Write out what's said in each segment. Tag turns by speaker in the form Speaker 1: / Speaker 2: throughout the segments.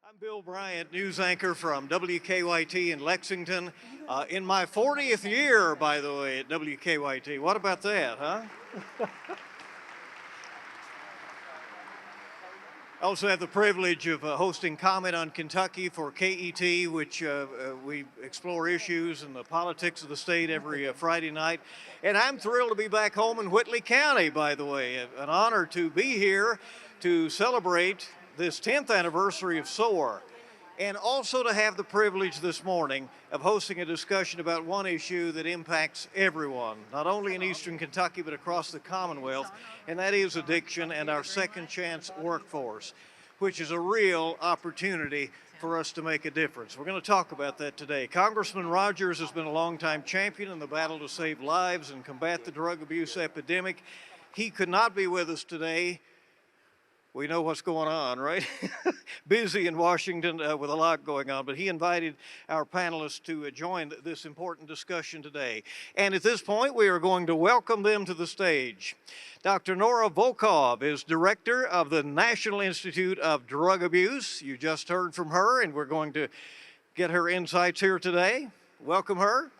Speaker 1: I'm Bill Bryant, news anchor from WKYT in Lexington. In my 40th year, by the way, at WKYT. What about that, huh? I also have the privilege of hosting Comment on Kentucky for KET, which we explore issues and the politics of the state every Friday night. And I'm thrilled to be back home in Whitley County, by the way. An honor to be here to celebrate this 10th anniversary of SOAR, and also to have the privilege this morning of hosting a discussion about one issue that impacts everyone, not only in Eastern Kentucky, but across the Commonwealth, and that is addiction and our second chance workforce, which is a real opportunity for us to make a difference. We're going to talk about that today. Congressman Rogers has been a longtime champion in the battle to save lives and combat the drug abuse epidemic. He could not be with us today. We know what's going on, right? Busy in Washington with a lot going on, but he invited our panelists to join this important discussion today. And at this point, we are going to welcome them to the stage. Dr. Nora Volkow is director of the National Institute of Drug Abuse. You just heard from her, and we're going to get her insights here today. Welcome her.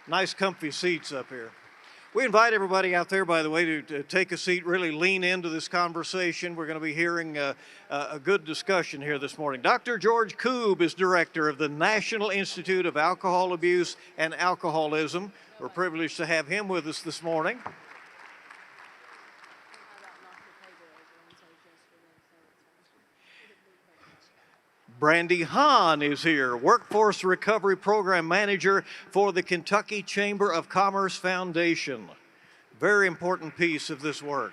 Speaker 1: Nice comfy seats up here. We invite everybody out there, by the way, to take a seat, really lean into this conversation. We're going to be hearing a good discussion here this morning. Dr. George Koob is director of the National Institute of Alcohol Abuse and Alcoholism. We're privileged to have him with us this morning. Brandy Hahn is here, Workforce Recovery Program Manager for the Kentucky Chamber of Commerce Foundation. Very important piece of this work.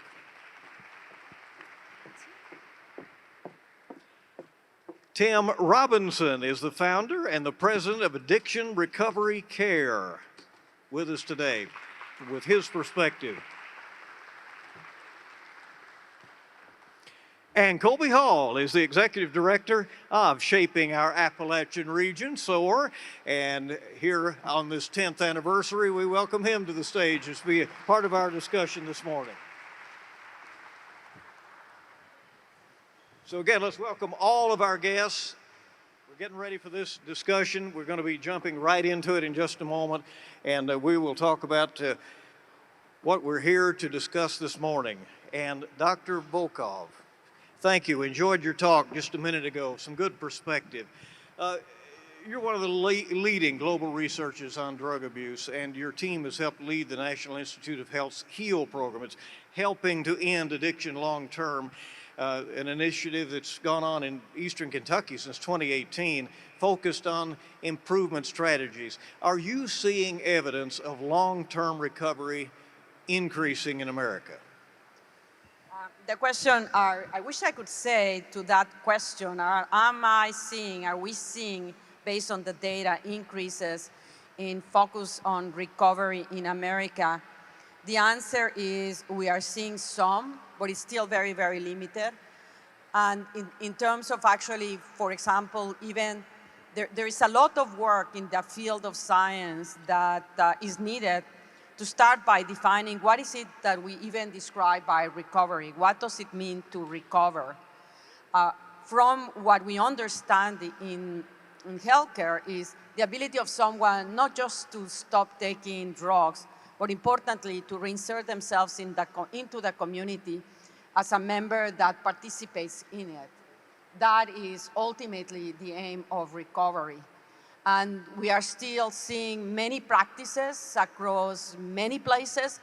Speaker 1: Tim Robinson is the founder and the president of Addiction Recovery Care, with us today with his perspective. And Colby Hall is the executive director of Shaping Our Appalachian Region, SOAR. And here on this 10th anniversary, we welcome him to the stage to be a part of our discussion this morning. So again, let's welcome all of our guests. We're getting ready for this discussion. We're going to be jumping right into it in just a moment. And we will talk about what we're here to discuss this morning. And Dr. Volkow, thank you. Enjoyed your talk just a minute ago. Some good perspective. You're one of the leading global researchers on drug abuse, and your team has helped lead the National Institute of Health's HEAL program. It's helping to end addiction long-term, an initiative that's gone on in Eastern Kentucky since 2018, focused on improvement strategies. Are you seeing evidence of long-term recovery increasing in America?
Speaker 2: The question, I wish I could say to that question, are we seeing, based on the data, increases in focus on recovery in America? The answer is we are seeing some, but it's still very, very limited. And in terms of actually, for example, even there is a lot of work in the field of science that is needed to start by defining what is it that we even describe by recovery. What does it mean to recover? From what we understand in healthcare is the ability of someone not just to stop taking drugs, but importantly to reinsert themselves into the community as a member that participates in it. That is ultimately the aim of recovery. And we are still seeing many practices across many places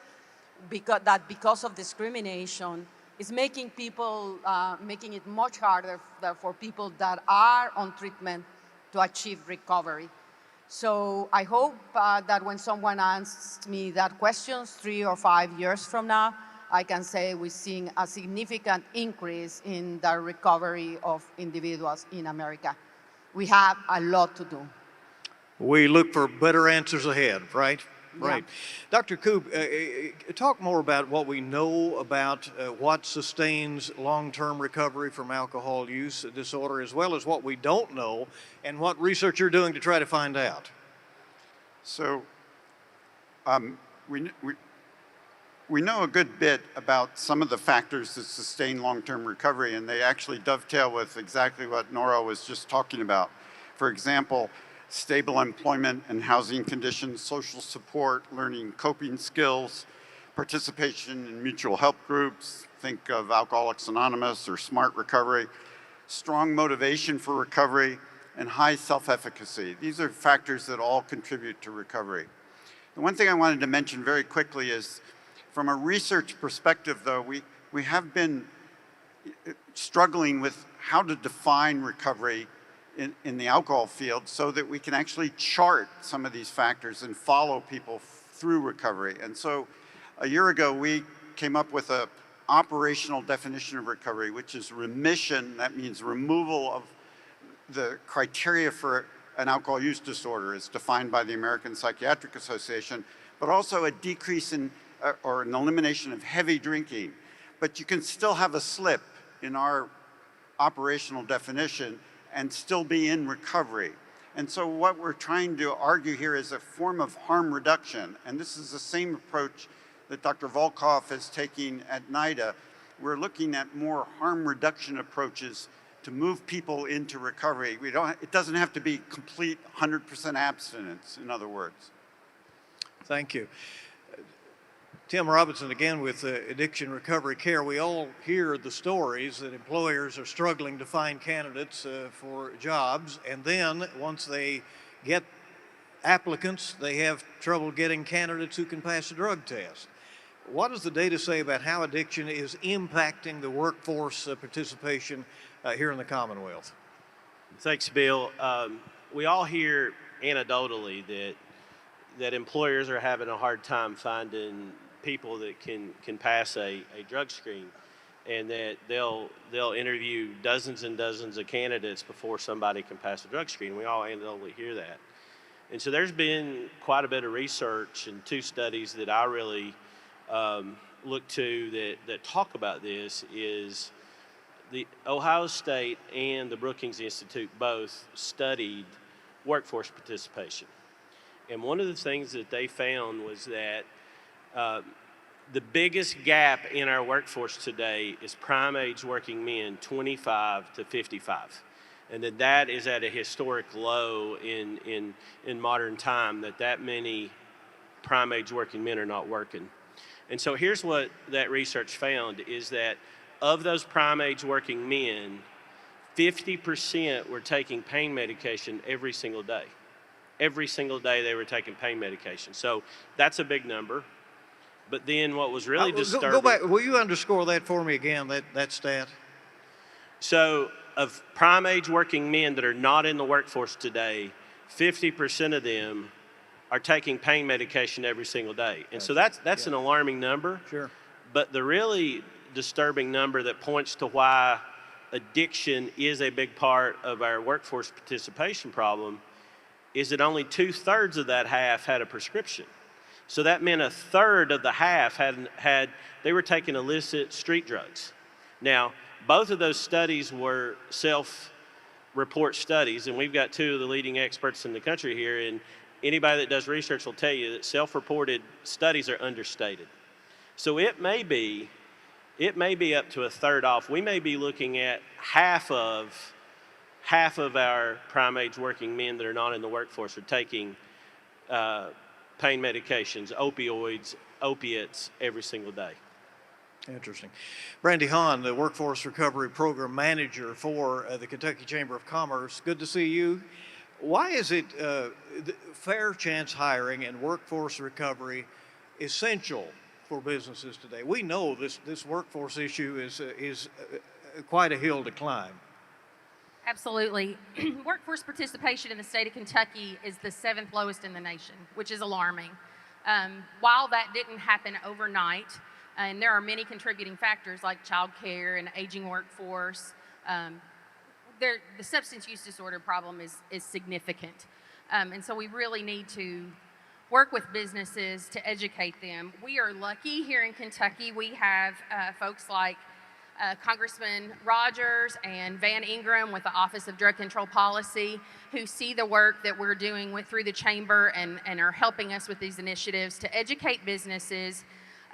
Speaker 2: because of discrimination is making it much harder for people that are on treatment to achieve recovery. So I hope that when someone asks me that question 3 or 5 years from now, I can say we're seeing a significant increase in the recovery of individuals in America. We have a lot to do.
Speaker 1: We look for better answers ahead, right?
Speaker 2: Yeah.
Speaker 1: Right. Dr. Koob, talk more about what we know about what sustains long-term recovery from alcohol use disorder, as well as what we don't know and what research you're doing to try to find out.
Speaker 3: So we know a good bit about some of the factors that sustain long-term recovery, and they actually dovetail with exactly what Nora was just talking about. For example, stable employment and housing conditions, social support, learning coping skills, participation in mutual help groups, think of Alcoholics Anonymous or Smart Recovery, strong motivation for recovery, and high self-efficacy. These are factors that all contribute to recovery. The one thing I wanted to mention very quickly is, from a research perspective though, we have been struggling with how to define recovery in the alcohol field so that we can actually chart some of these factors and follow people through recovery. And so a year ago, we came up with an operational definition of recovery, which is remission. That means removal of the criteria for an alcohol use disorder as defined by the American Psychiatric Association, but also a decrease in or an elimination of heavy drinking. But you can still have a slip in our operational definition and still be in recovery. And so what we're trying to argue here is a form of harm reduction. And this is the same approach that Dr. Volkow is taking at NIDA. We're looking at more harm reduction approaches to move people into recovery. It doesn't have to be complete 100% abstinence, in other words.
Speaker 1: Thank you. Tim Robinson again with Addiction Recovery Care. We all hear the stories that employers are struggling to find candidates for jobs, and then once they get applicants, they have trouble getting candidates who can pass a drug test. What does the data say about how addiction is impacting the workforce participation here in the Commonwealth?
Speaker 4: Thanks, Bill. We all hear anecdotally that employers are having a hard time finding people that can pass a drug screen, and that they'll interview dozens and dozens of candidates before somebody can pass a drug screen. We all anecdotally hear that. And so there's been quite a bit of research and 2 studies that I really look to that talk about this. Is the Ohio State and the Brookings Institute both studied workforce participation. And one of the things that they found was that the biggest gap in our workforce today is prime age working men 25 to 55. And that is at a historic low in modern time, that many prime age working men are not working. And so here's what that research found is that of those prime age working men, 50% were taking pain medication every single day. Every single day they were taking pain medication. So that's a big number. But then what was really disturbing...
Speaker 1: Go back, will you underscore that for me again, that stat?
Speaker 4: So of prime age working men that are not in the workforce today, 50% of them are taking pain medication every single day. And so that's an alarming number.
Speaker 1: Sure.
Speaker 4: But the really disturbing number that points to why addiction is a big part of our workforce participation problem is that only 2/3 of that half had a prescription. So that meant 1/3 of the half they were taking illicit street drugs. Now, both of those studies were self-report studies, and we've got 2 of the leading experts in the country here, and anybody that does research will tell you that self-reported studies are understated. So it may be up to 1/3 off. We may be looking at half of our prime age working men that are not in the workforce are taking pain medications, opioids, opiates every single day.
Speaker 1: Interesting. Brandy Hahn, the Workforce Recovery Program Manager for the Kentucky Chamber of Commerce. Good to see you. Why is it fair chance hiring and workforce recovery essential for businesses today? We know this workforce issue is quite a hill to climb.
Speaker 5: Absolutely. Workforce participation in the state of Kentucky is the 7th lowest in the nation, which is alarming. While that didn't happen overnight, and there are many contributing factors like child care and aging workforce, the substance use disorder problem is significant. And so we really need to work with businesses to educate them. We are lucky here in Kentucky. We have folks like Congressman Rogers and Van Ingram with the Office of Drug Control Policy who see the work that we're doing through the chamber and are helping us with these initiatives to educate businesses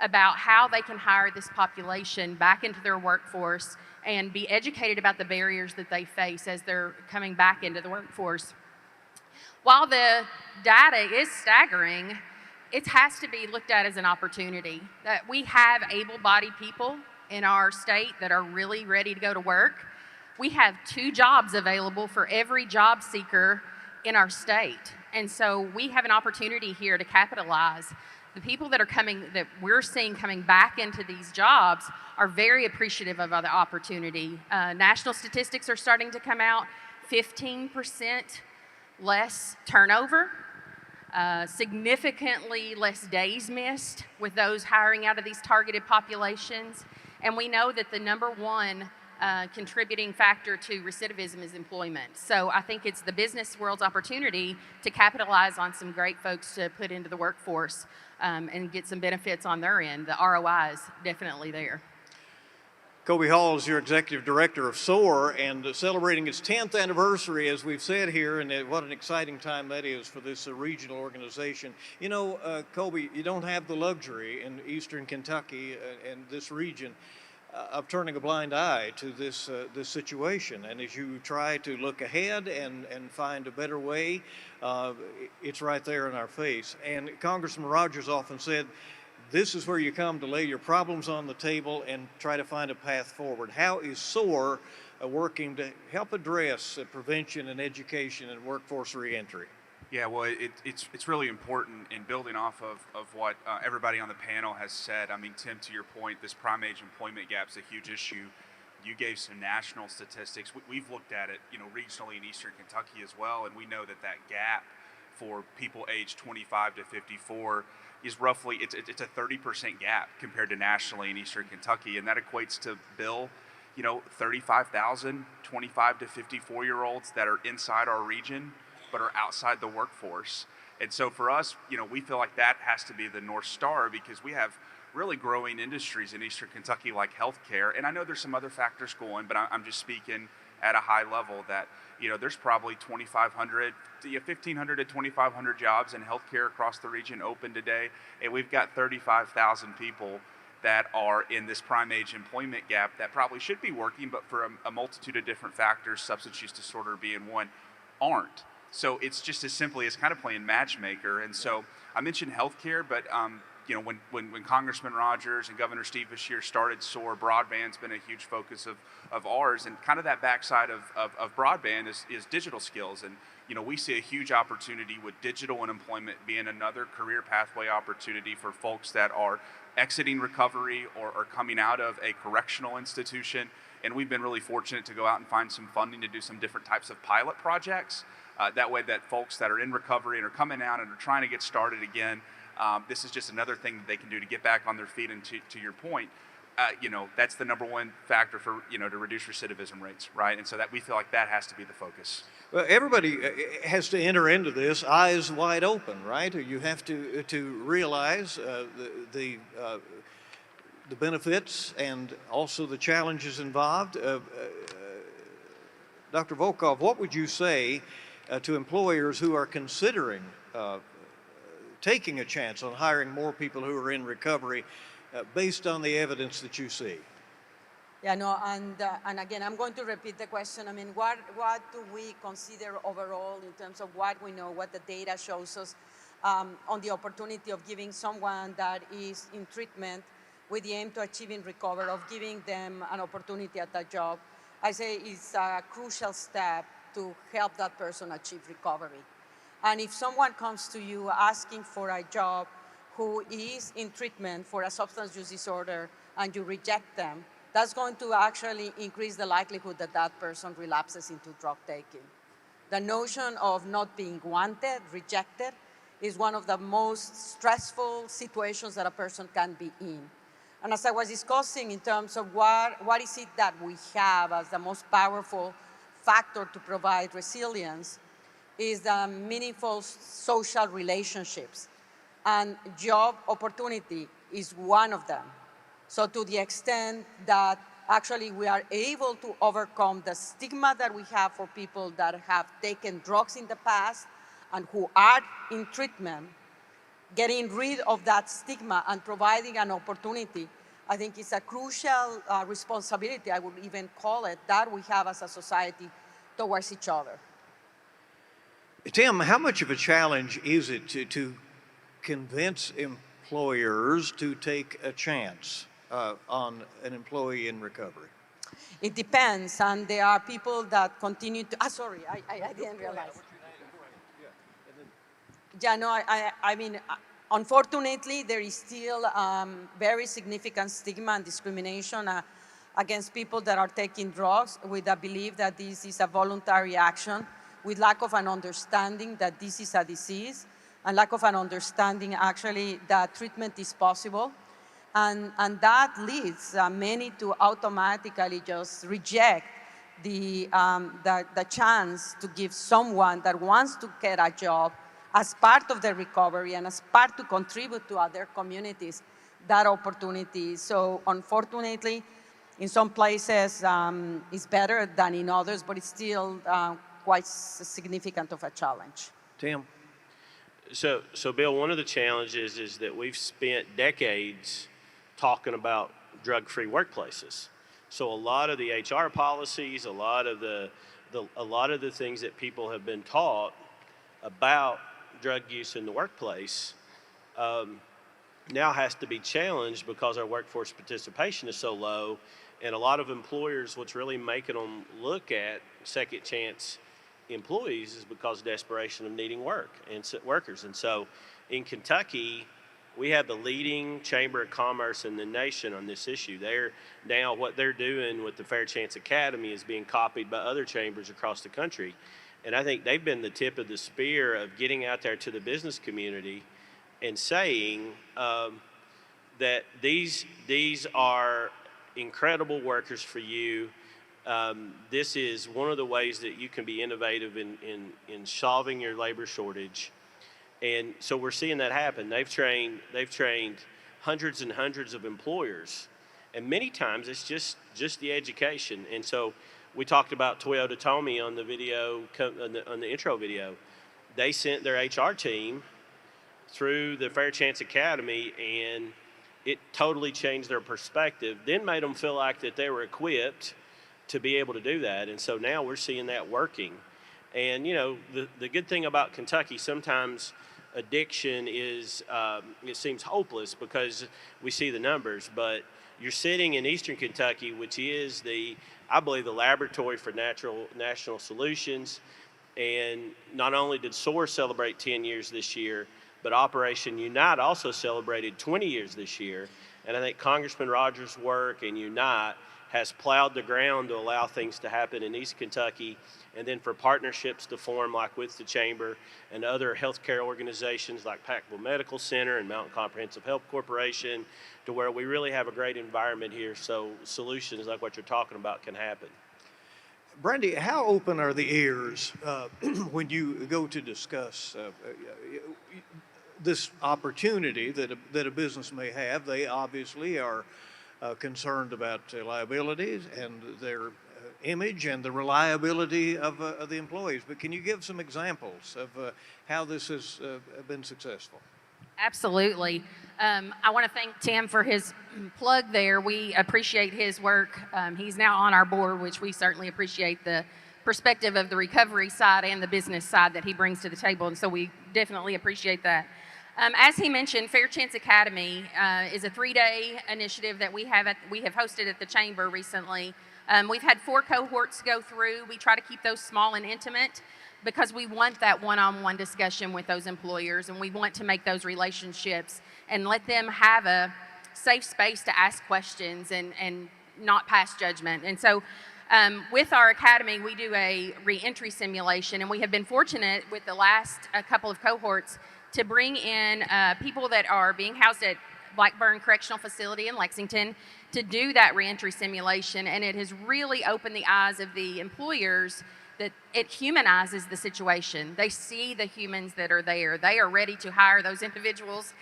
Speaker 5: about how they can hire this population back into their workforce and be educated about the barriers that they face as they're coming back into the workforce. While the data is staggering, it has to be looked at as an opportunity. That we have able-bodied people in our state that are really ready to go to work. We have 2 jobs available for every job seeker in our state. And so we have an opportunity here to capitalize. The people that we're seeing coming back into these jobs are very appreciative of the opportunity. National statistics are starting to come out, 15% less turnover, significantly less days missed with those hiring out of these targeted populations. And we know that the number one contributing factor to recidivism is employment. So I think it's the business world's opportunity to capitalize on some great folks to put into the workforce and get some benefits on their end. The ROI is definitely there.
Speaker 1: Colby Hall is your executive director of SOAR and celebrating its 10th anniversary, as we've said here, and what an exciting time that is for this regional organization. You know, Colby, you don't have the luxury in Eastern Kentucky and this region of turning a blind eye to this situation. And as you try to look ahead and find a better way, it's right there in our face. And Congressman Rogers often said, this is where you come to lay your problems on the table and try to find a path forward. How is SOAR working to help address prevention and education and workforce reentry?
Speaker 6: Yeah, well, it's really important in building off of what everybody on the panel has said. I mean, Tim, to your point, this prime age employment gap is a huge issue. You gave some national statistics. We've looked at it, you know, regionally in Eastern Kentucky as well, and we know that gap for people aged 25 to 54 is roughly, it's a 30% gap compared to nationally in Eastern Kentucky, and that equates to, Bill, you know, 35,000 25 to 54-year-olds that are inside our region but are outside the workforce. And so for us, you know, we feel like that has to be the North Star, because we have really growing industries in Eastern Kentucky like healthcare. And I know there's some other factors going, but I'm just speaking at a high level that, you know, there's probably 1,500 to 2,500 jobs in healthcare across the region open today. And we've got 35,000 people that are in this prime age employment gap that probably should be working, but for a multitude of different factors, substance use disorder being one, aren't. So it's just as simply as kind of playing matchmaker. And so I mentioned healthcare, but you know, when Congressman Rogers and Governor Steve Beshear started SOAR, broadband's been a huge focus of ours, and kind of that backside of broadband is digital skills. And you know, we see a huge opportunity with digital and employment being another career pathway opportunity for folks that are exiting recovery or coming out of a correctional institution. And we've been really fortunate to go out and find some funding to do some different types of pilot projects. That way that folks that are in recovery and are coming out and are trying to get started again, this is just another thing that they can do to get back on their feet. And to your point, you know, that's the number one factor for, you know, to reduce recidivism rates, right? And so that we feel like that has to be the focus.
Speaker 1: Well, everybody has to enter into this eyes wide open, right? You have to realize the benefits and also the challenges involved. Dr. Volkow, what would you say to employers who are considering taking a chance on hiring more people who are in recovery based on the evidence that you see?
Speaker 2: Yeah, no, and again, I'm going to repeat the question. I mean, what do we consider overall in terms of what we know, what the data shows us on the opportunity of giving someone that is in treatment with the aim to achieving recovery, of giving them an opportunity at that job? I say it's a crucial step to help that person achieve recovery. And if someone comes to you asking for a job who is in treatment for a substance use disorder and you reject them, that's going to actually increase the likelihood that that person relapses into drug taking. The notion of not being wanted, rejected, is one of the most stressful situations that a person can be in. And as I was discussing in terms of what is it that we have as the most powerful factor to provide resilience, is the meaningful social relationships. And job opportunity is one of them. So to the extent that actually we are able to overcome the stigma that we have for people that have taken drugs in the past and who are in treatment, getting rid of that stigma and providing an opportunity, I think is a crucial responsibility, I would even call it, that we have as a society towards each other.
Speaker 1: Tim, how much of a challenge is it to convince employers to take a chance on an employee in recovery?
Speaker 2: It depends, and there are people that continue to, sorry, I didn't realize. Yeah, no, I mean, unfortunately, there is still very significant stigma and discrimination against people that are taking drugs with the belief that this is a voluntary action, with lack of an understanding that this is a disease, and lack of an understanding actually that treatment is possible. And that leads many to automatically just reject the chance to give someone that wants to get a job as part of their recovery and as part to contribute to other communities, that opportunity. So unfortunately, in some places it's better than in others, but it's still quite significant of a challenge.
Speaker 1: Tim?
Speaker 4: So Bill, one of the challenges is that we've spent decades talking about drug-free workplaces. So a lot of the HR policies, a lot of the things that people have been taught about drug use in the workplace now has to be challenged because our workforce participation is so low, and a lot of employers, what's really making them look at second chance employees is because of desperation of needing workers. And so in Kentucky, we have the leading chamber of commerce in the nation on this issue. What they're doing with the Fair Chance Academy is being copied by other chambers across the country. And I think they've been the tip of the spear of getting out there to the business community and saying that these are incredible workers for you. This is one of the ways that you can be innovative in solving your labor shortage. And so we're seeing that happen. They've trained hundreds and hundreds of employers, and many times it's just the education. And so we talked about Toyota Tomy on the video, on the intro video. They sent their HR team through the Fair Chance Academy, and it totally changed their perspective, then made them feel like that they were equipped to be able to do that. And so now we're seeing that working. And you know, the good thing about Kentucky, sometimes addiction is, it seems hopeless because we see the numbers, but you're sitting in Eastern Kentucky, which is I believe the laboratory for national solutions. And not only did SOAR celebrate 10 years this year, but Operation Unite also celebrated 20 years this year. And I think Congressman Rogers' work and Unite has plowed the ground to allow things to happen in East Kentucky, and then for partnerships to form like with the Chamber and other healthcare organizations like Packville Medical Center and Mountain Comprehensive Health Corporation, to where we really have a great environment here so solutions like what you're talking about can happen.
Speaker 1: Brandy, how open are the ears when you go to discuss this opportunity that a business may have? They obviously are concerned about liabilities and their image and the reliability of the employees. But can you give some examples of how this has been successful?
Speaker 5: Absolutely. I want to thank Tim for his plug there. We appreciate his work. He's now on our board, which we certainly appreciate the perspective of the recovery side and the business side that he brings to the table, and so we definitely appreciate that. As he mentioned, Fair Chance Academy is a 3-day initiative that we have hosted at the Chamber recently. We've had 4 cohorts go through. We try to keep those small and intimate because we want that one-on-one discussion with those employers, and we want to make those relationships and let them have a safe space to ask questions and not pass judgment. And so with our academy, we do a reentry simulation, and we have been fortunate with the last couple of cohorts to bring in people that are being housed at Blackburn Correctional Facility in Lexington to do that reentry simulation, and it has really opened the eyes of the employers that it humanizes the situation. They see the humans that are there. They are ready to hire those individuals.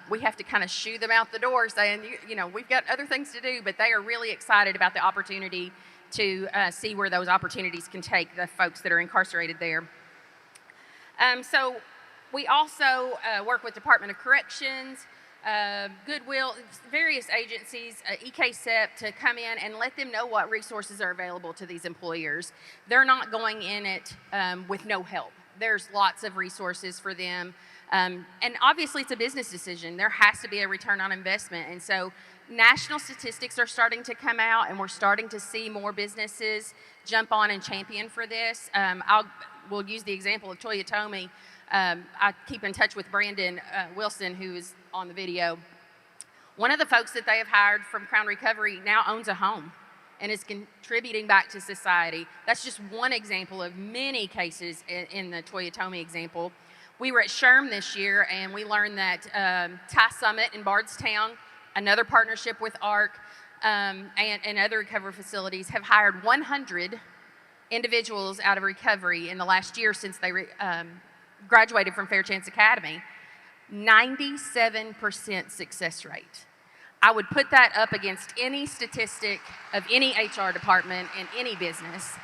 Speaker 5: We have to kind of shoo them out the door saying, you know, we've got other things to do, but they are really excited about the opportunity to see where those opportunities can take the folks that are incarcerated there. So We also work with Department of Corrections, Goodwill, various agencies, EKSEP, to come in and let them know what resources are available to these employers. They're not going in it with no help. There's lots of resources for them. And obviously it's a business decision. There has to be a return on investment. And so national statistics are starting to come out, and we're starting to see more businesses jump on and champion for this. We'll use the example of Toyotomi. I keep in touch with Brandon Wilson, who is on the video. One of the folks that they have hired from Crown Recovery now owns a home and is contributing back to society. That's just one example of many cases in the Toyotomi example. We were at SHRM this year, and we learned that SOAR Summit in Bardstown, another partnership with ARC, and other recovery facilities, have hired 100 individuals out of recovery in the last year since they graduated from Fair Chance Academy. 97% success rate. I would put that up against any statistic of any HR department in any business.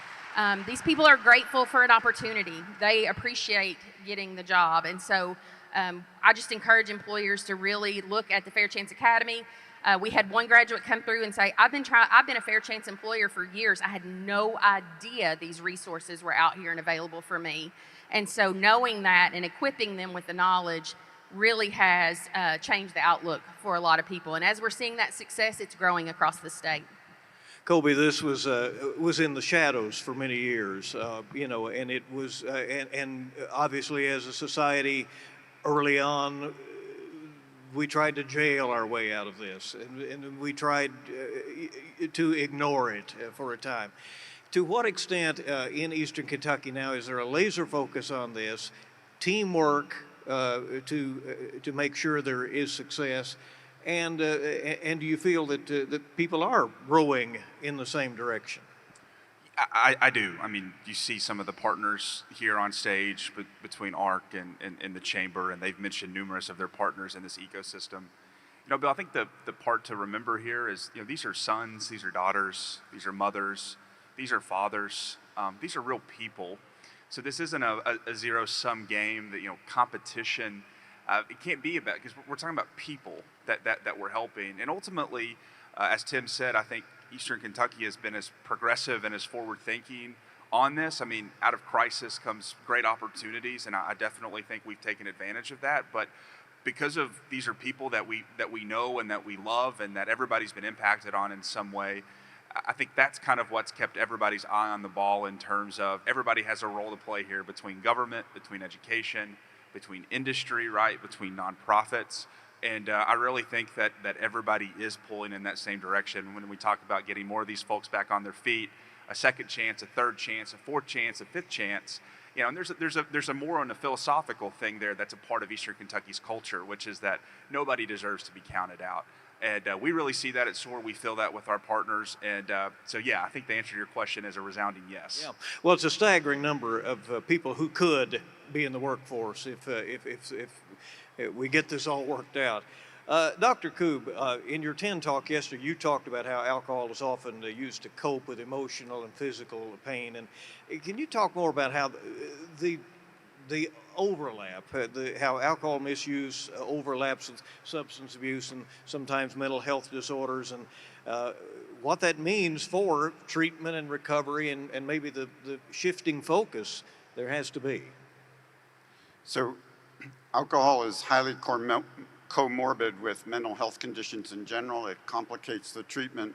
Speaker 5: These people are grateful for an opportunity. They appreciate getting the job. And so I just encourage employers to really look at the Fair Chance Academy. We had one graduate come through and say, I've been a Fair Chance employer for years. I had no idea these resources were out here and available for me. And so knowing that and equipping them with the knowledge really has changed the outlook for a lot of people. And as we're seeing that success, it's growing across the state.
Speaker 1: Colby, this was in the shadows for many years, and it was, and obviously as a society, early on, we tried to jail our way out of this, and we tried to ignore it for a time. To what extent in Eastern Kentucky now is there a laser focus on this, teamwork to make sure there is success, and do you feel that people are rowing in the same direction?
Speaker 6: I do. I mean, you see some of the partners here on stage between ARC and the Chamber, and they've mentioned numerous of their partners in this ecosystem. Bill, I think the part to remember here is, these are sons, these are daughters, these are mothers, these are fathers, these are real people. So this isn't a zero-sum game that, competition, it can't be about, because we're talking about people that we're helping. And ultimately, as Tim said, I think Eastern Kentucky has been as progressive and as forward-thinking on this. I mean, out of crisis comes great opportunities, and I definitely think we've taken advantage of that. But because of these are people that we know and that we love and that everybody's been impacted on in some way, I think that's kind of what's kept everybody's eye on the ball in terms of everybody has a role to play here between government, between education, between industry, right, between nonprofits. And I really think that everybody is pulling in that same direction when we talk about getting more of these folks back on their feet, a second chance, a third chance, a fourth chance, a fifth chance. And there's a more on a philosophical thing there that's a part of Eastern Kentucky's culture, which is that nobody deserves to be counted out. And we really see that at SOAR. We feel that with our partners. And so, yeah, I think the answer to your question is a resounding yes.
Speaker 1: Yeah. Well, it's a staggering number of people who could be in the workforce if we get this all worked out. Dr. Koob, in your 10 talk yesterday, you talked about how alcohol is often used to cope with emotional and physical pain. And can you talk more about how the overlap, how alcohol misuse overlaps with substance abuse and sometimes mental health disorders, and what that means for treatment and recovery, and maybe the shifting focus there has to be?
Speaker 3: So alcohol is highly comorbid with mental health conditions in general. It complicates the treatment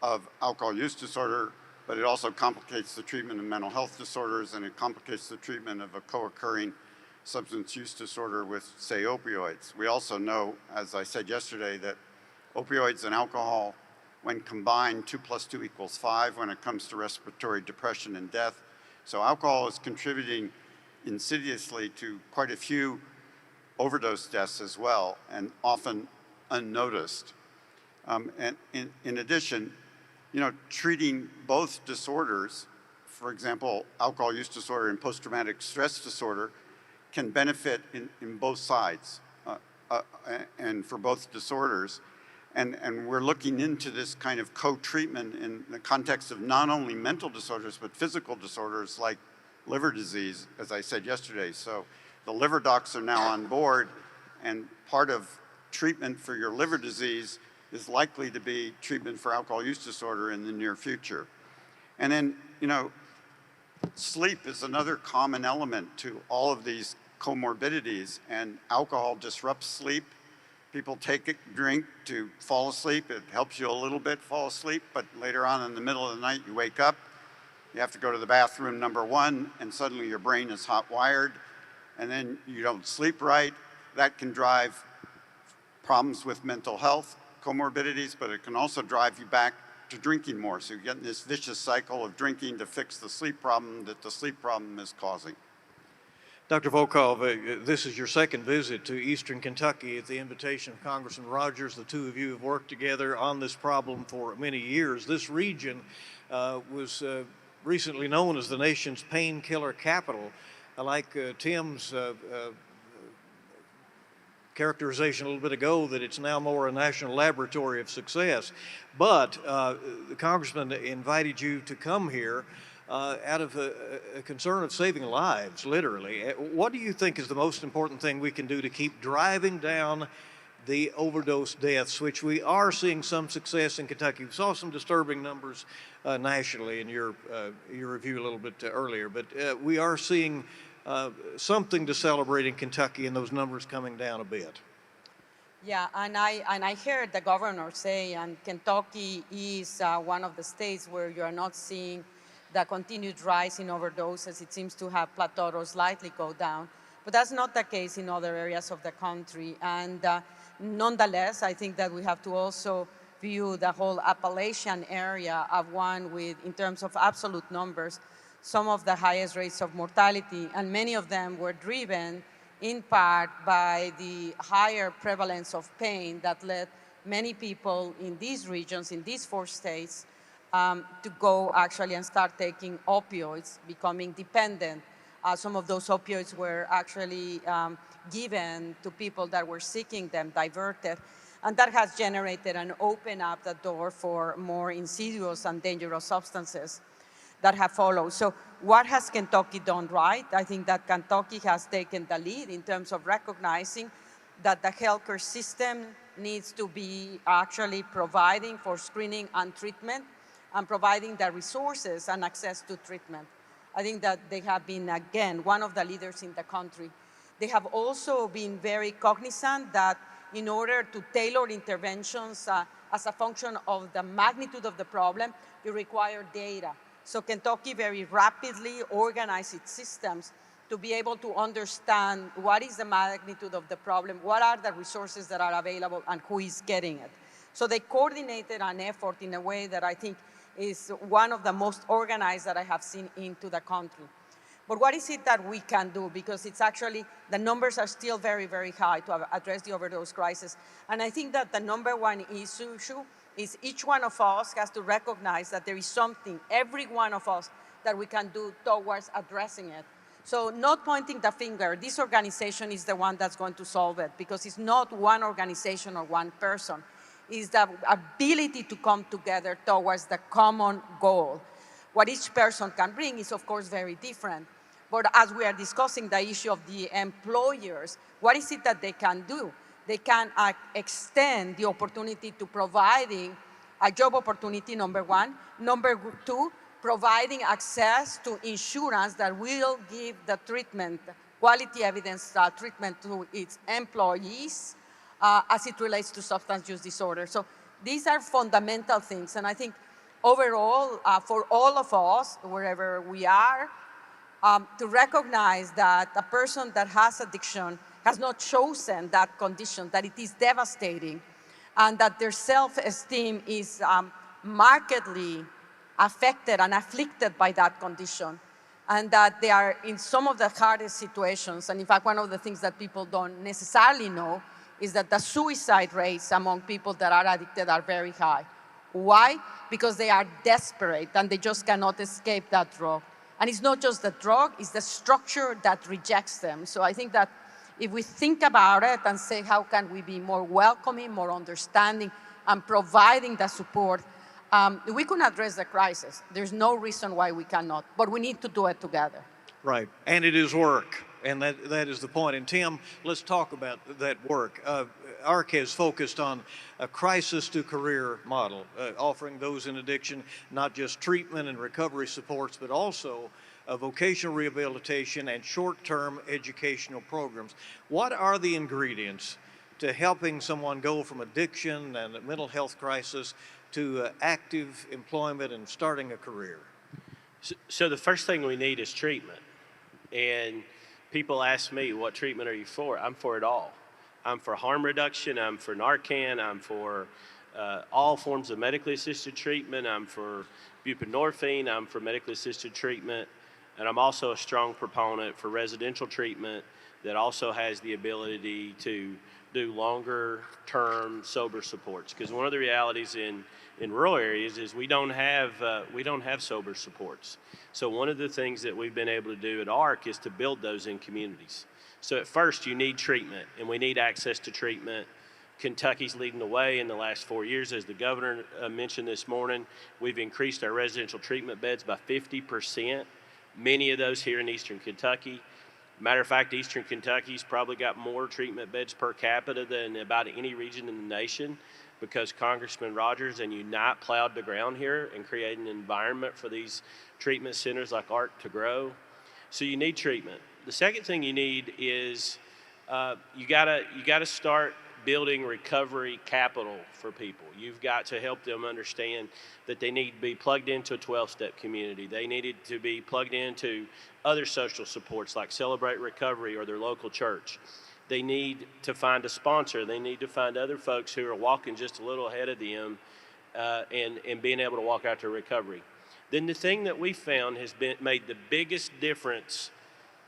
Speaker 3: of alcohol use disorder, but it also complicates the treatment of mental health disorders, and it complicates the treatment of a co-occurring substance use disorder with, say, opioids. We also know, as I said yesterday, that opioids and alcohol, when combined, 2 + 2 = 5 when it comes to respiratory depression and death. So alcohol is contributing insidiously to quite a few overdose deaths as well, and often unnoticed. And in addition, treating both disorders, for example, alcohol use disorder and post-traumatic stress disorder, can benefit in both sides and for both disorders. And we're looking into this kind of co-treatment in the context of not only mental disorders, but physical disorders like liver disease, as I said yesterday. So The liver docs are now on board, and part of treatment for your liver disease is likely to be treatment for alcohol use disorder in the near future. And then, sleep is another common element to all of these comorbidities, and alcohol disrupts sleep. People take it, drink to fall asleep. It helps you a little bit fall asleep, but later on in the middle of the night, you wake up, you have to go to the bathroom, number one, and suddenly your brain is hot wired, and then you don't sleep right. That can drive problems with mental health, comorbidities, but it can also drive you back to drinking more. So you get in this vicious cycle of drinking to fix the sleep problem that the sleep problem is causing.
Speaker 1: Dr. Volkow, this is your second visit to Eastern Kentucky at the invitation of Congressman Rogers. The two of you have worked together on this problem for many years. This region was recently known as the nation's painkiller capital. I like Tim's characterization a little bit ago that it's now more a national laboratory of success. But the Congressman invited you to come here out of a concern of saving lives, literally. What do you think is the most important thing we can do to keep driving down the overdose deaths, which we are seeing some success in Kentucky? We saw some disturbing numbers nationally in your review a little bit earlier, but we are seeing something to celebrate in Kentucky, and those numbers coming down a bit.
Speaker 2: Yeah, and I heard the governor say, and Kentucky is one of the states where you are not seeing the continued rise in overdoses. It seems to have plateaued or slightly go down, but that's not the case in other areas of the country. And nonetheless, I think that we have to also view the whole Appalachian area of one with, in terms of absolute numbers, some of the highest rates of mortality, and many of them were driven in part by the higher prevalence of pain that led many people in these regions, in these 4 states, to go actually and start taking opioids, becoming dependent. Some of those opioids were actually given to people that were seeking them, diverted, and that has generated and opened up the door for more insidious and dangerous substances that have followed. So what has Kentucky done right? I think that Kentucky has taken the lead in terms of recognizing that the healthcare system needs to be actually providing for screening and treatment and providing the resources and access to treatment. I think that they have been, again, one of the leaders in the country. They have also been very cognizant that in order to tailor interventions as a function of the magnitude of the problem, you require data. So Kentucky very rapidly organized its systems to be able to understand what is the magnitude of the problem, what are the resources that are available, and who is getting it. So they coordinated an effort in a way that I think is one of the most organized that I have seen into the country. But what is it that we can do? Because it's actually, the numbers are still very, very high to address the overdose crisis. And I think that the number one issue is each one of us has to recognize that there is something, every one of us, that we can do towards addressing it. So not pointing the finger, this organization is the one that's going to solve it, because it's not one organization or one person. It's the ability to come together towards the common goal. What each person can bring is, of course, very different. But as we are discussing the issue of the employers, what is it that they can do? They can extend the opportunity to providing a job opportunity, number one. Number two, providing access to insurance that will give the treatment, quality evidence treatment to its employees as it relates to substance use disorder. So these are fundamental things. And I think overall, for all of us, wherever we are, to recognize that a person that has addiction has not chosen that condition, that it is devastating, and that their self-esteem is markedly affected and afflicted by that condition, and that they are in some of the hardest situations. And in fact, one of the things that people don't necessarily know is that the suicide rates among people that are addicted are very high. Why? Because they are desperate and they just cannot escape that drug. And it's not just the drug, it's the structure that rejects them. So I think that if we think about it and say, how can we be more welcoming, more understanding, and providing the support, we can address the crisis. There's no reason why we cannot, but we need to do it together.
Speaker 1: Right, and it is work. And that is the point. And Tim, let's talk about that work. ARC has focused on a crisis to career model, offering those in addiction not just treatment and recovery supports, but also vocational rehabilitation and short-term educational programs. What are the ingredients to helping someone go from addiction and a mental health crisis to active employment and starting a career?
Speaker 4: So the first thing we need is treatment. And people ask me, what treatment are you for? I'm for it all. I'm for harm reduction. I'm for Narcan. I'm for all forms of medically assisted treatment. I'm for buprenorphine. I'm for medically assisted treatment. And I'm also a strong proponent for residential treatment that also has the ability to do longer term sober supports. Because one of the realities in rural areas is we don't have sober supports. So one of the things that we've been able to do at ARC is to build those in communities. So at first you need treatment, and we need access to treatment. Kentucky's leading the way in the last 4 years. As the governor mentioned this morning, we've increased our residential treatment beds by 50%, many of those here in Eastern Kentucky. Matter of fact, Eastern Kentucky's probably got more treatment beds per capita than about any region in the nation, because Congressman Rogers and Unite plowed the ground here and created an environment for these treatment centers like ARC to grow. So you need treatment. The second thing you need is you gotta start building recovery capital for people. You've got to help them understand that they need to be plugged into a 12-step community. They needed to be plugged into other social supports like Celebrate Recovery or their local church. They need to find a sponsor. They need to find other folks who are walking just a little ahead of them and being able to walk out to recovery. Then the thing that we found has made the biggest difference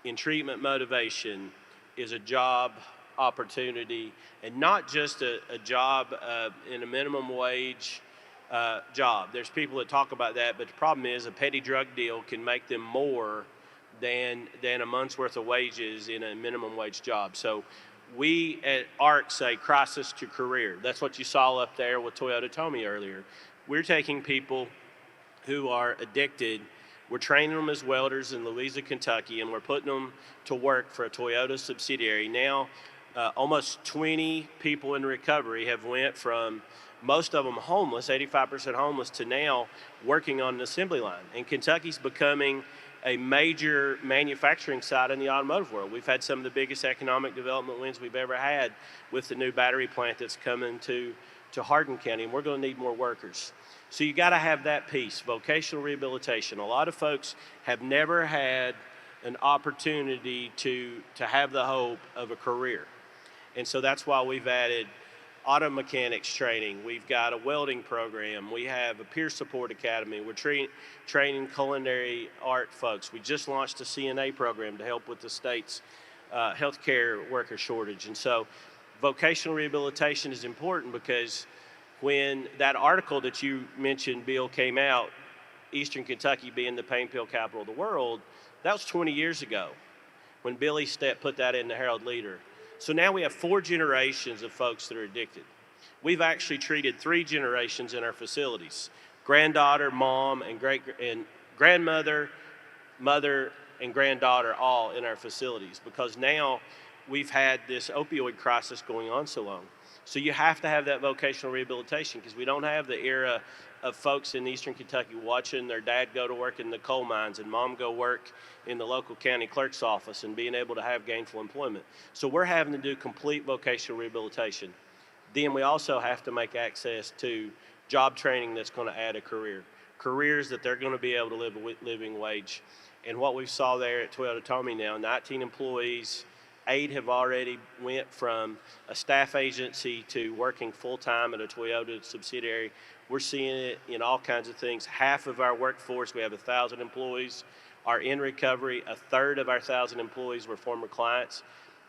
Speaker 4: in treatment motivation is a job opportunity, and not just a job in a minimum wage job. There's people that talk about that, but the problem is a petty drug deal can make them more than a month's worth of wages in a minimum wage job. So we at ARC say crisis to career. That's what you saw up there with Toyota Tommy earlier. We're taking people who are addicted, we're training them as welders in Louisa, Kentucky, and we're putting them to work for a Toyota subsidiary. Now, almost 20 people in recovery have went from most of them homeless, 85% homeless, to now working on an assembly line. And Kentucky's becoming a major manufacturing site in the automotive world. We've had some of the biggest economic development wins we've ever had with the new battery plant that's coming to Hardin County, and we're going to need more workers. So you got to have that piece, vocational rehabilitation. A lot of folks have never had an opportunity to have the hope of a career. And so that's why we've added auto mechanics training. We've got a welding program. We have a peer support academy. We're training culinary art folks. We just launched a CNA program to help with the state's healthcare worker shortage. And so vocational rehabilitation is important because when that article that you mentioned, Bill, came out, Eastern Kentucky being the pain pill capital of the world, that was 20 years ago when Billy Stepp put that in the Herald Leader. So now we have 4 generations of folks that are addicted. We've actually treated 3 generations in our facilities: granddaughter, mom, and grandmother, mother, and granddaughter, all in our facilities, because now we've had this opioid crisis going on so long. So you have to have that vocational rehabilitation, because we don't have the era of folks in Eastern Kentucky watching their dad go to work in the coal mines and mom go work in the local county clerk's office and being able to have gainful employment. So we're having to do complete vocational rehabilitation. Then we also have to make access to job training that's going to add a career. Careers that they're going to be able to live a living wage. And what we saw there at Toyota Tommy now, 19 employees, 8 have already went from a staff agency to working full-time at a Toyota subsidiary. We're seeing it in all kinds of things. Half of our workforce, we have 1,000 employees, are in recovery. 1/3 of our 1,000 employees were former clients.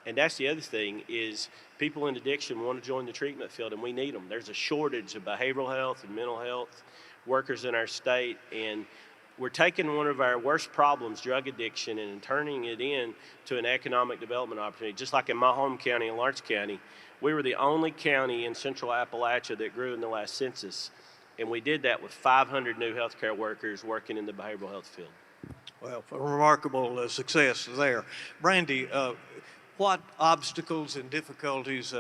Speaker 4: And that's the other thing, is people in addiction want to join the treatment field, and we need them. There's a shortage of behavioral health and mental health workers in our state, and we're taking one of our worst problems, drug addiction, and turning it into an economic development opportunity. Just like in my home county, in Lawrence County, we were the only county in central Appalachia that grew in the last census. And we did that with 500 new healthcare workers working in the behavioral health field.
Speaker 1: Well, a remarkable success there. Brandy, what obstacles and difficulties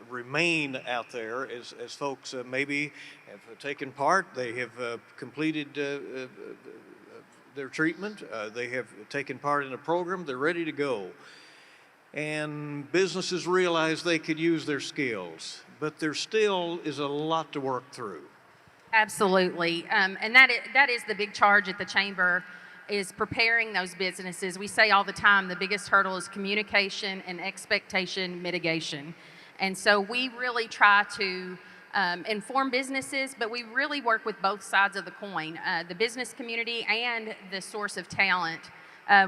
Speaker 1: remain out there as folks maybe have taken part, they have completed their treatment, they have taken part in a program, they're ready to go. And businesses realize they could use their skills, but there still is a lot to work through.
Speaker 5: Absolutely. And that is the big charge at the Chamber, is preparing those businesses. We say all the time the biggest hurdle is communication and expectation mitigation. And so we really try to inform businesses, but we really work with both sides of the coin, the business community and the source of talent.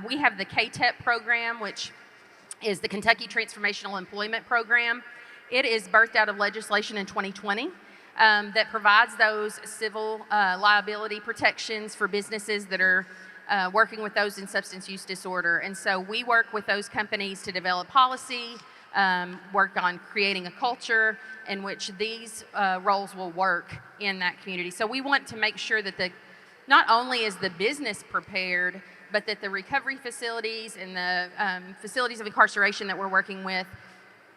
Speaker 5: We have the KTEP program, which is the Kentucky Transformational Employment Program. It is birthed out of legislation in 2020 that provides those civil liability protections for businesses that are working with those in substance use disorder. And so we work with those companies to develop policy, work on creating a culture in which these roles will work in that community. So we want to make sure that not only is the business prepared, but that the recovery facilities and the facilities of incarceration that we're working with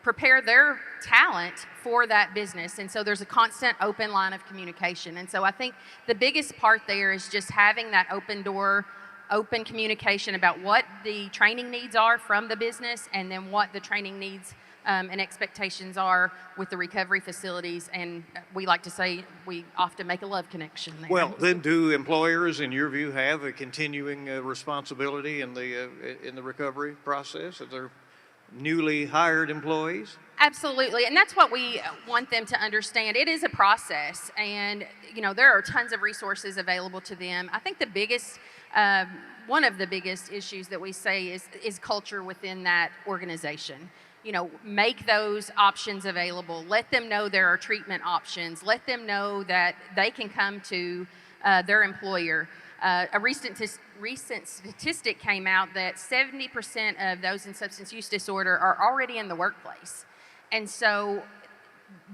Speaker 5: prepare their talent for that business. And so there's a constant open line of communication. And so I think the biggest part there is just having that open door, open communication about what the training needs are from the business, and then what the training needs and expectations are with the recovery facilities. And we like to say we often make a love connection there.
Speaker 1: Well, then do employers, in your view, have a continuing responsibility in the recovery process of their newly hired employees?
Speaker 5: Absolutely, and that's what we want them to understand. It is a process, and there are tons of resources available to them. I think the biggest, one of the biggest issues that we say is culture within that organization. Make those options available. Let them know there are treatment options. Let them know that they can come to their employer. A recent statistic came out that 70% of those in substance use disorder are already in the workplace. And so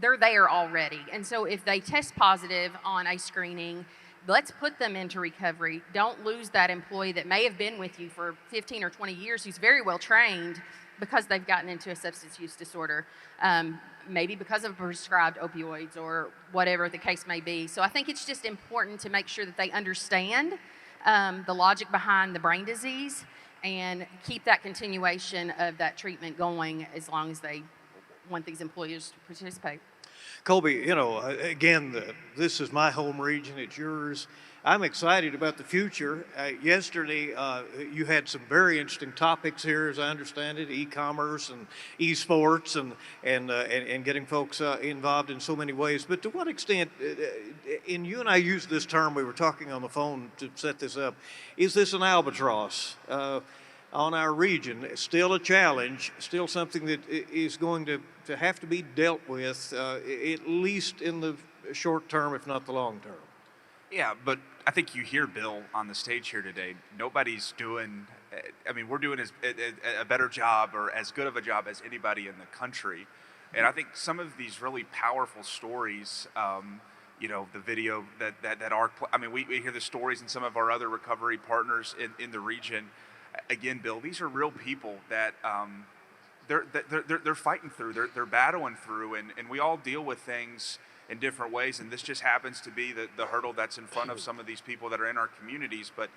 Speaker 5: they're there already. And so if they test positive on a screening, let's put them into recovery. Don't lose that employee that may have been with you for 15 or 20 years who's very well trained because they've gotten into a substance use disorder, maybe because of prescribed opioids or whatever the case may be. So I think it's just important to make sure that they understand the logic behind the brain disease and keep that continuation of that treatment going as long as they want these employers to participate.
Speaker 1: Colby, again, this is my home region, it's yours. I'm excited about the future. Yesterday, you had some very interesting topics here, as I understand it, e-commerce and esports and getting folks involved in so many ways. But to what extent, and you and I used this term, we were talking on the phone to set this up, is this an albatross on our region? Still a challenge, still something that is going to have to be dealt with, at least in the short term, if not the long term.
Speaker 6: Yeah, but I think you hear Bill on the stage here today. Nobody's doing, we're doing a better job or as good of a job as anybody in the country. And I think some of these really powerful stories, the video that are, we hear the stories in some of our other recovery partners in the region. Again, Bill, these are real people that they're fighting through, they're battling through, and we all deal with things in different ways, and this just happens to be the hurdle that's in front of some of these people that are in our communities. But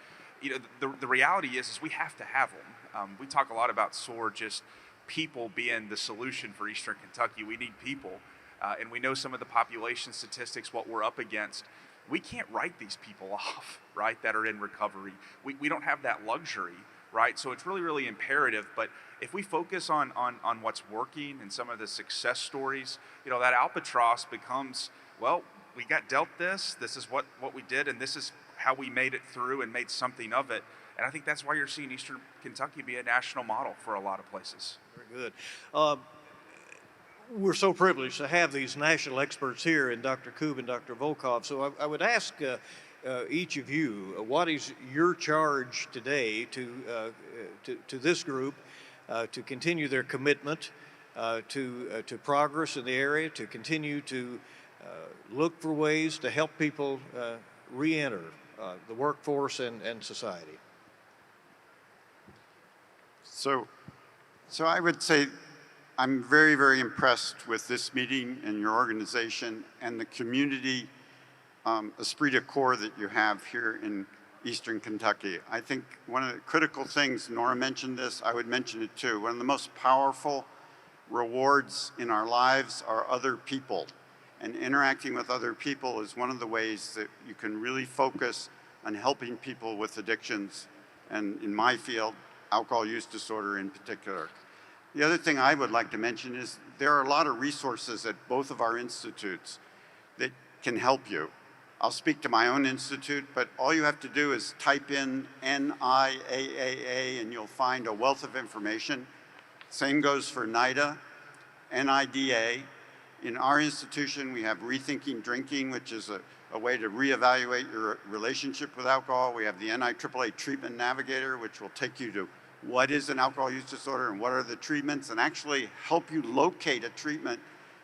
Speaker 6: the reality is we have to have them. We talk a lot about SOAR, just people being the solution for Eastern Kentucky. We need people, and we know some of the population statistics, what we're up against. We can't write these people off, right, that are in recovery. We don't have that luxury, right? So it's really, really imperative. But if we focus on what's working and some of the success stories, that albatross becomes, well, we got dealt this is what we did, and this is how we made it through and made something of it. And I think that's why you're seeing Eastern Kentucky be a national model for a lot of places.
Speaker 1: Very good. We're so privileged to have these national experts here in Dr. Koob and Dr. Volkow. So I would ask each of you, what is your charge today to this group to continue their commitment to progress in the area, to continue to look for ways to help people re-enter the workforce and society?
Speaker 3: So I would say I'm very, very impressed with this meeting and your organization and the community esprit de corps that you have here in Eastern Kentucky. I think one of the critical things, Nora mentioned this, I would mention it too, one of the most powerful rewards in our lives are other people. And interacting with other people is one of the ways that you can really focus on helping people with addictions, and in my field, alcohol use disorder in particular. The other thing I would like to mention is there are a lot of resources at both of our institutes that can help you. I'll speak to my own institute, but all you have to do is type in NIAAA and you'll find a wealth of information. Same goes for NIDA, NIDA. In our institution, we have Rethinking Drinking, which is a way to reevaluate your relationship with alcohol. We have the NIAAA Treatment Navigator, which will take you to what is an alcohol use disorder and what are the treatments, and actually help you locate a treatment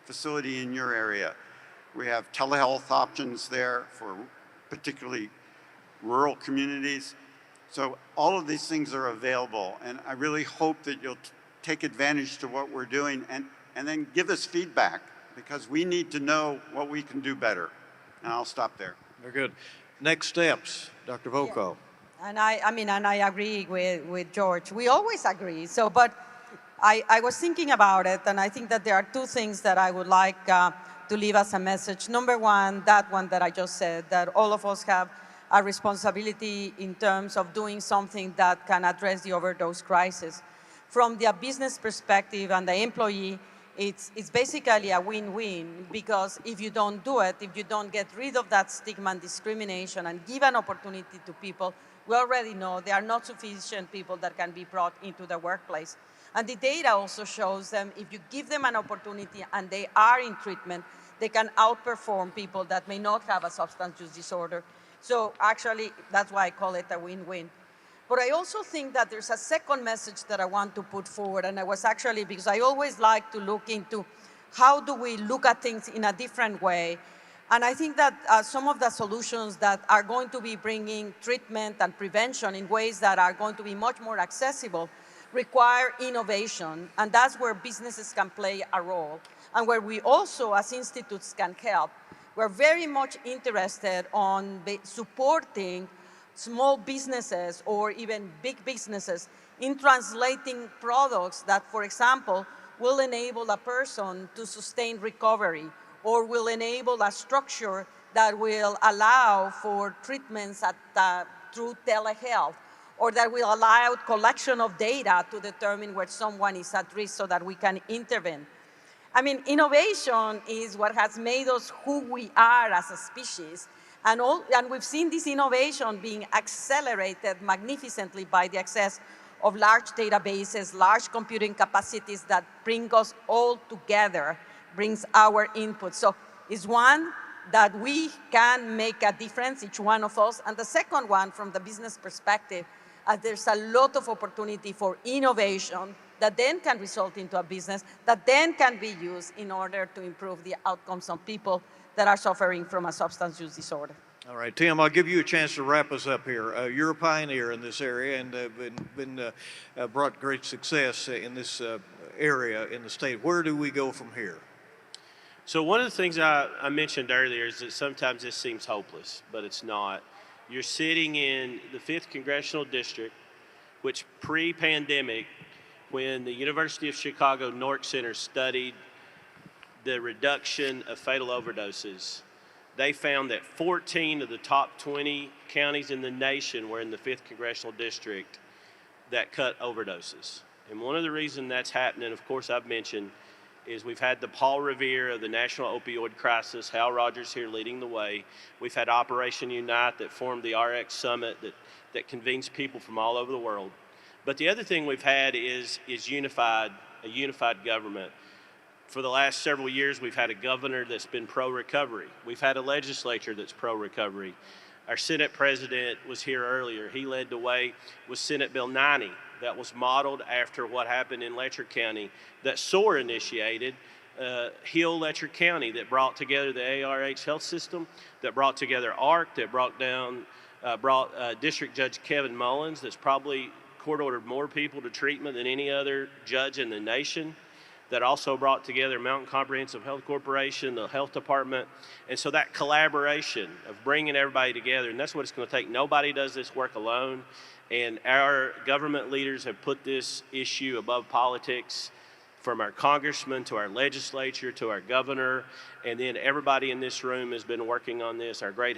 Speaker 3: facility in your area. We have telehealth options there for particularly rural communities. So all of these things are available, and I really hope that you'll take advantage to what we're doing and then give us feedback, because we need to know what we can do better. And I'll stop there.
Speaker 1: Very good. Next steps, Dr. Volkow.
Speaker 2: And I agree with George. We always agree. So, but I was thinking about it, and I think that there are two things that I would like to leave as a message. Number one, that one that I just said, that all of us have a responsibility in terms of doing something that can address the overdose crisis. From the business perspective and the employee, it's basically a win-win, because if you don't do it, if you don't get rid of that stigma and discrimination and give an opportunity to people, we already know there are not sufficient people that can be brought into the workplace. And the data also shows them if you give them an opportunity and they are in treatment, they can outperform people that may not have a substance use disorder. So actually, that's why I call it a win-win. But I also think that there's a second message that I want to put forward, and I was actually, because I always like to look into how do we look at things in a different way. And I think that some of the solutions that are going to be bringing treatment and prevention in ways that are going to be much more accessible require innovation, and that's where businesses can play a role, and where we also, as institutes, can help. We're very much interested on supporting small businesses or even big businesses in translating products that, for example, will enable a person to sustain recovery, or will enable a structure that will allow for treatments through telehealth, or that will allow collection of data to determine where someone is at risk so that we can intervene. I mean, innovation is what has made us who we are as a species. And we've seen this innovation being accelerated magnificently by the access of large databases, large computing capacities that bring us all together, brings our input. So it's one that we can make a difference, each one of us. And the second one, from the business perspective, there's a lot of opportunity for innovation that then can result into a business that then can be used in order to improve the outcomes of people that are suffering from a substance use disorder.
Speaker 1: All right, Tim, I'll give you a chance to wrap us up here. You're a pioneer in this area and brought great success in this area in the state. Where do we go from here?
Speaker 4: So one of the things I mentioned earlier is that sometimes this seems hopeless, but it's not. You're sitting in the 5th Congressional District, which pre-pandemic, when the University of Chicago NORC Center studied the reduction of fatal overdoses, they found that 14 of the top 20 counties in the nation were in the 5th Congressional District that cut overdoses. And one of the reasons that's happening, of course, I've mentioned, is we've had the Paul Revere of the national opioid crisis, Hal Rogers here leading the way. We've had Operation Unite that formed the RX Summit that convenes people from all over the world. But the other thing we've had is a unified government. For the last several years, we've had a governor that's been pro-recovery. We've had a legislature that's pro-recovery. Our Senate president was here earlier. He led the way with Senate Bill 90 that was modeled after what happened in Letcher County that SOAR initiated, Hill Letcher County, that brought together the ARH health system, that brought together ARC, that brought District Judge Kevin Mullins, that's probably court-ordered more people to treatment than any other judge in the nation, that also brought together Mountain Comprehensive Health Corporation, the health department. And so that collaboration of bringing everybody together, and that's what it's going to take. Nobody does this work alone. And our government leaders have put this issue above politics, from our congressman to our legislature to our governor, and then everybody in this room has been working on this. Our great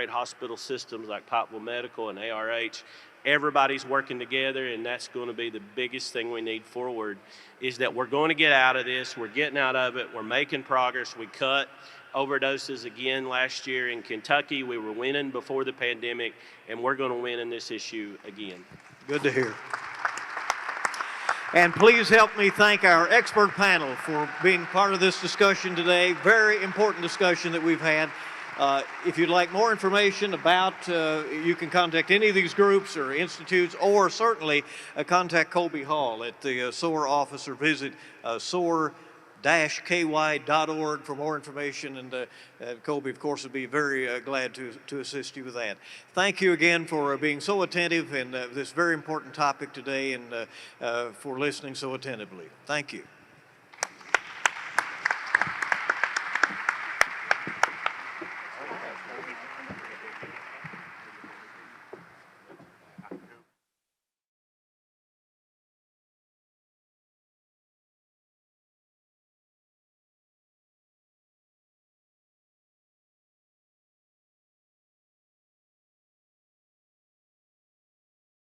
Speaker 4: hospital systems like Pikeville Medical and ARH, everybody's working together, and that's going to be the biggest thing we need forward, is that we're going to get out of this. We're getting out of it. We're making progress. We cut overdoses again last year in Kentucky. We were winning before the pandemic, and we're going to win in this issue again.
Speaker 1: Good to hear. And please help me thank our expert panel for being part of this discussion today. Very important discussion that we've had. If you'd like more information about, you can contact any of these groups or institutes, or certainly contact Colby Hall at the SOAR office, or visit SOAR-ky.org for more information. And Colby, of course, would be very glad to assist you with that. Thank you again for being so attentive in this very important topic today, and for listening so attentively. Thank you.